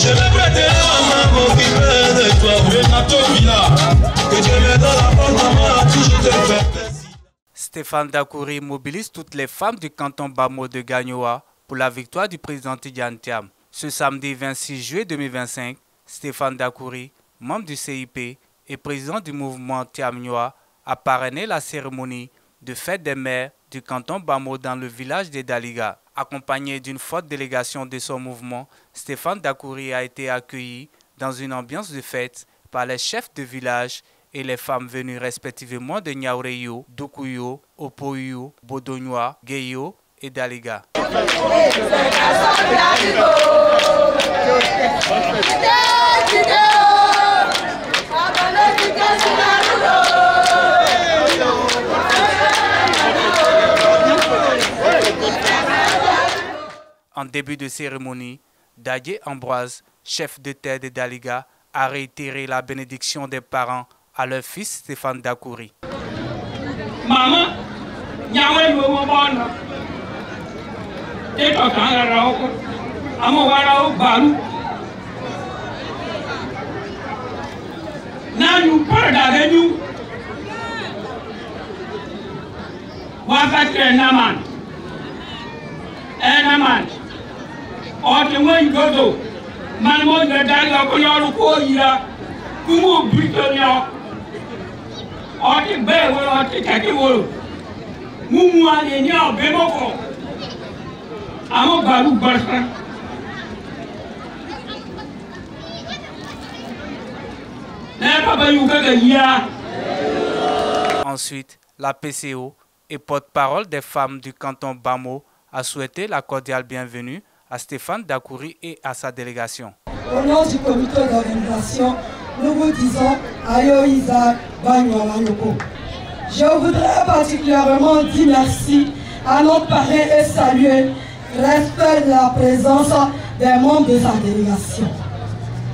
Je vais prêter la main pour m'occuper de toi. Renato Villa, que Dieu me donne la force, maman, toujours te faire plaisir. Stéphane Dakouri mobilise toutes les femmes du canton Bamo de Gagnoa pour la victoire du président Tidjane Thiam. Ce samedi 26 juillet 2025, Stéphane Dakouri, membre du CIP et président du mouvement Thiamnois, a parrainé la cérémonie de fête des mères du canton Bamo dans le village de Daliga. Accompagné d'une forte délégation de son mouvement, Stéphane Dakouri a été accueilli dans une ambiance de fête par les chefs de village et les femmes venues respectivement de Niaureyo, Dokuyo, Opoyo, Bodonyoa, Geyo et Daliga. En début de cérémonie, Dadje Ambroise, chef de terre de Daliga, a réitéré la bénédiction des parents à leur fils Stéphane Dakouri. Maman, Ensuite, la PCO et porte-parole des femmes du canton Bamo a souhaité la cordiale bienvenue à Stéphane Dakouri et à sa délégation. Au nom du comité d'organisation, nous vous disons Ayo Isaac Bagnola Yoko. Je voudrais particulièrement dire merci à notre parrain et saluer respect de la présence des membres de sa délégation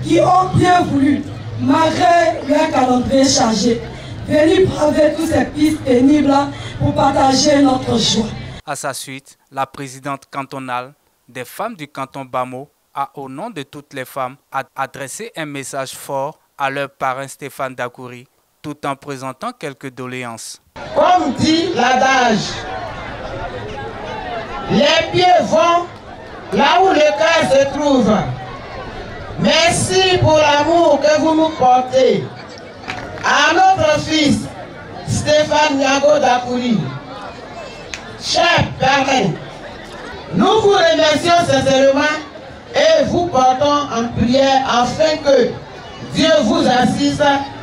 qui ont bien voulu, malgré leur calendrier chargé, venir braver toutes ces pistes pénibles pour partager notre joie. À sa suite, la présidente cantonale des femmes du canton Bamo a, au nom de toutes les femmes, adressé un message fort à leur parrain Stéphane Dakouri, tout en présentant quelques doléances. Comme dit l'adage, les pieds vont là où le cœur se trouve. Merci pour l'amour que vous nous portez. À notre fils, Stéphane Niago Dakouri, cher parrain, nous vous remercions sincèrement et vous portons en prière afin que Dieu vous assiste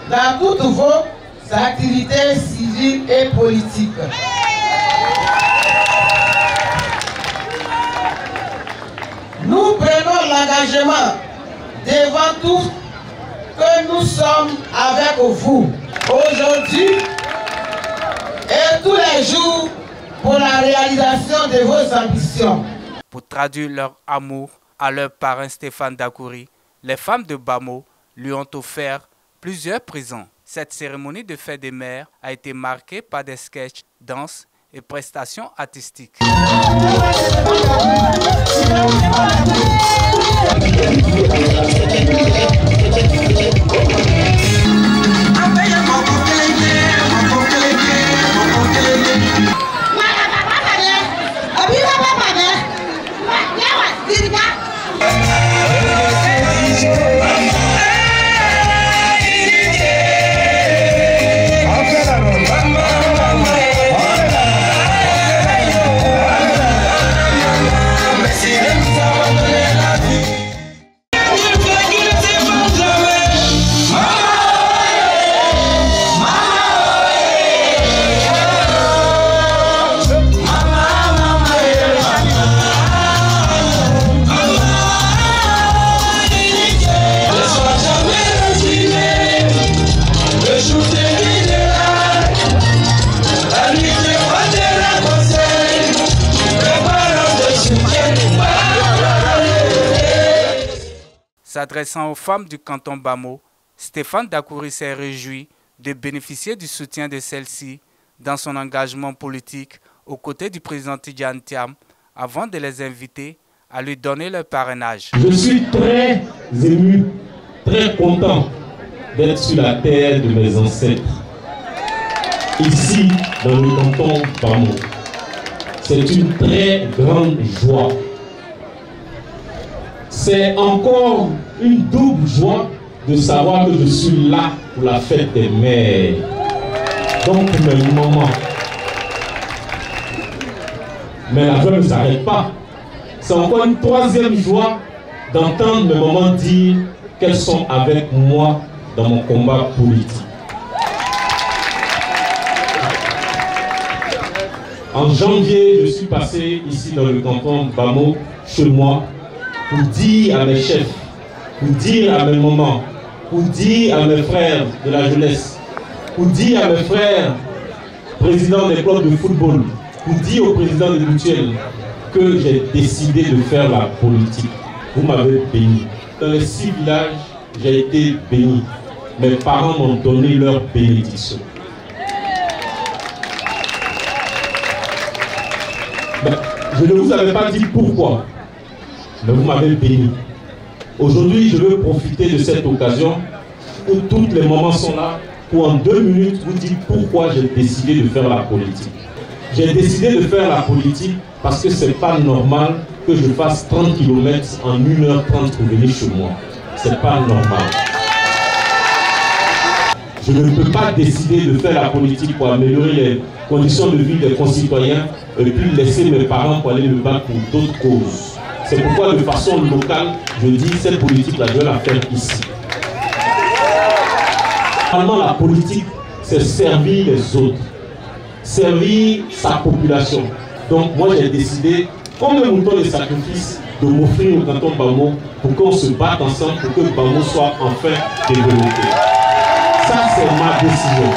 dans toutes vos activités civiles et politiques. Nous prenons l'engagement devant tous que nous sommes avec vous aujourd'hui et tous les jours pour la réalisation de vos ambitions. Pour traduire leur amour à leur parrain Stéphane Dakouri, les femmes de Bamo lui ont offert plusieurs présents. Cette cérémonie de fête des mères a été marquée par des sketchs, danses et prestations artistiques. S'adressant aux femmes du canton Bamo, Stéphane Dakouri s'est réjoui de bénéficier du soutien de celles-ci dans son engagement politique aux côtés du président Tidjane Thiam avant de les inviter à lui donner le parrainage. Je suis très ému, très content d'être sur la terre de mes ancêtres, ici dans le canton Bamo. C'est une très grande joie. C'est encore une double joie de savoir que je suis là pour la fête des mères. Donc mes mamans. Mais la joie ne s'arrête pas. C'est encore une troisième joie d'entendre mes mamans dire qu'elles sont avec moi dans mon combat politique. En janvier, je suis passé ici dans le canton Bamo, chez moi, pour dire à mes chefs, pour dire à mes mamans, pour dire à mes frères de la jeunesse, pour dire à mes frères présidents des clubs de football, pour dire au président des mutuelles que j'ai décidé de faire la politique. Vous m'avez béni. Dans les 6 villages, j'ai été béni. Mes parents m'ont donné leur bénédiction. Je ne vous avais pas dit pourquoi, mais vous m'avez béni. Aujourd'hui, je veux profiter de cette occasion où toutes les mamans sont là pour en 2 minutes vous dire pourquoi j'ai décidé de faire la politique. J'ai décidé de faire la politique parce que ce n'est pas normal que je fasse 30 km en 1h30 pour venir chez moi. Ce n'est pas normal. Je ne peux pas décider de faire la politique pour améliorer les conditions de vie des concitoyens et puis laisser mes parents pour aller me battre pour d'autres causes. C'est pourquoi de façon locale, je dis cette politique-là, je vais la faire ici. Normalement, la politique, c'est servir les autres, servir sa population. Donc moi j'ai décidé, comme le mouton de sacrifice, de m'offrir au canton Bamo pour qu'on se batte ensemble, pour que Bamo soit enfin développé. Ça, c'est ma décision.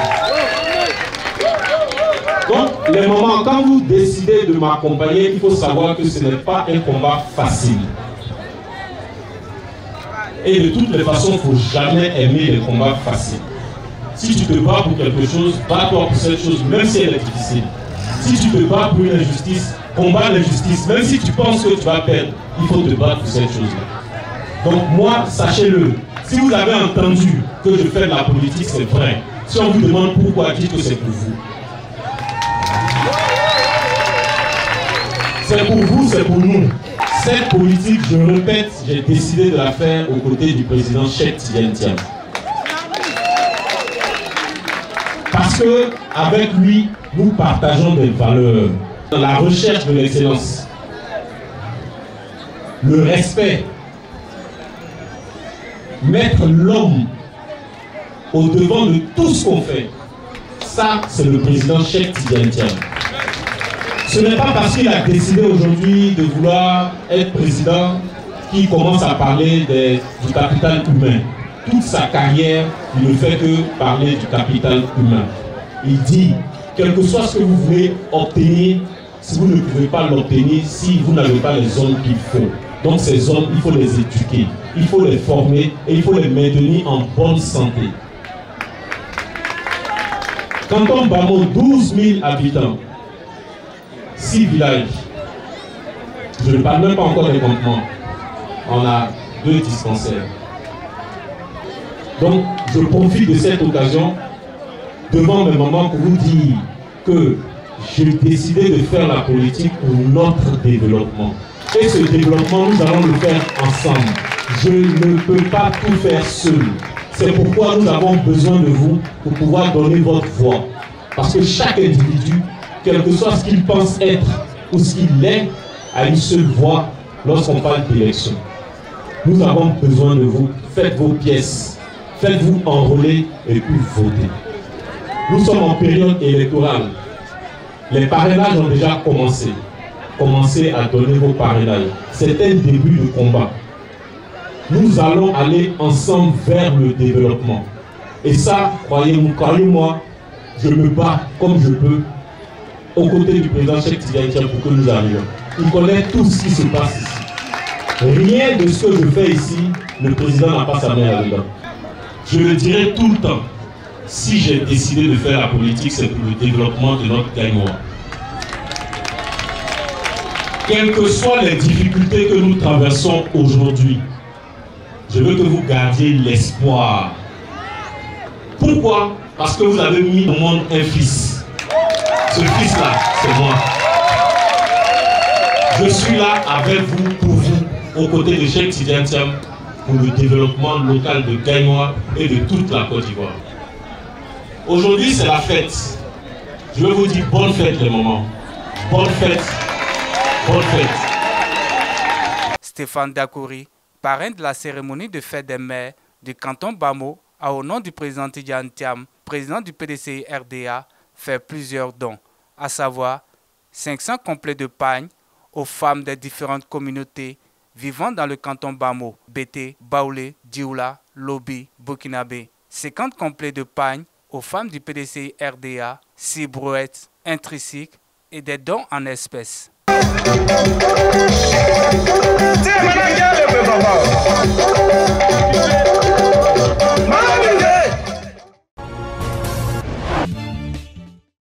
Donc, les mamans, quand vous décidez de m'accompagner, il faut savoir que ce n'est pas un combat facile. Et de toutes les façons, il ne faut jamais aimer les combats faciles. Si tu te bats pour quelque chose, bats-toi pour cette chose, même si elle est difficile. Si tu te bats pour une injustice, combat l'injustice. Même si tu penses que tu vas perdre, il faut te battre pour cette chose-là. Donc moi, sachez-le, si vous avez entendu que je fais de la politique, c'est vrai. Si on vous demande pourquoi, dites que c'est pour vous. C'est pour vous, c'est pour nous. Cette politique, je le répète, j'ai décidé de la faire aux côtés du président Cheikh Tidiane Thiam. Parce qu'avec lui, nous partageons des valeurs. La recherche de l'excellence, le respect, mettre l'homme au devant de tout ce qu'on fait. Ça, c'est le président Cheikh Tidiane Thiam. Ce n'est pas parce qu'il a décidé aujourd'hui de vouloir être président qu'il commence à parler du capital humain. Toute sa carrière, il ne fait que parler du capital humain. Il dit, quel que soit ce que vous voulez obtenir, si vous ne pouvez pas l'obtenir, si vous n'avez pas les hommes qu'il faut. Donc ces hommes, il faut les éduquer, il faut les former et il faut les maintenir en bonne santé. Canton Bamo, 12 000 habitants, 6 villages. Je ne parle même pas encore des campements. On a 2 dispensaires. Donc, je profite de cette occasion devant mes mamans pour vous dire que j'ai décidé de faire la politique pour notre développement. Et ce développement, nous allons le faire ensemble. Je ne peux pas tout faire seul. C'est pourquoi nous avons besoin de vous pour pouvoir donner votre voix. Parce que chaque individu, quel que soit ce qu'il pense être ou ce qu'il est, a une seule voix lorsqu'on parle d'élection. Nous avons besoin de vous. Faites vos pièces. Faites-vous enrôler et puis votez. Nous sommes en période électorale. Les parrainages ont déjà commencé. Commencez à donner vos parrainages. C'est un début de combat. Nous allons aller ensemble vers le développement. Et ça, croyez-moi, je me bats comme je peux aux côtés du président Cheikh Tidiane Thiam pour que nous arrivions. Il connaît tout ce qui se passe ici. Rien de ce que je fais ici, le président n'a pas sa main là-dedans. Je le dirai tout le temps. Si j'ai décidé de faire la politique, c'est pour le développement de notre Gagnoa. quelles que soient les difficultés que nous traversons aujourd'hui, je veux que vous gardiez l'espoir. Pourquoi? Parce que vous avez mis au monde un fils. Ce fils-là, c'est moi. Je suis là avec vous, pour vous, aux côtés de Cheikh Sidi Antiam, pour le développement local de Gagnoa et de toute la Côte d'Ivoire. Aujourd'hui, c'est la fête. Je veux vous dire bonne fête, les mamans. Bonne fête. Bonne fête. Stéphane Dakouri, parrain de la cérémonie de fête des mères du canton Bamo, a au nom du président Tidjane Thiam, président du PDCI RDA, fait plusieurs dons, à savoir 500 complets de pagnes aux femmes des différentes communautés vivant dans le canton Bamo, Bété, Baoulé, Dioula, Lobi, Burkinabé, 50 complets de pagnes aux femmes du PDCI RDA, 6 brouettes, un tricycle et des dons en espèces.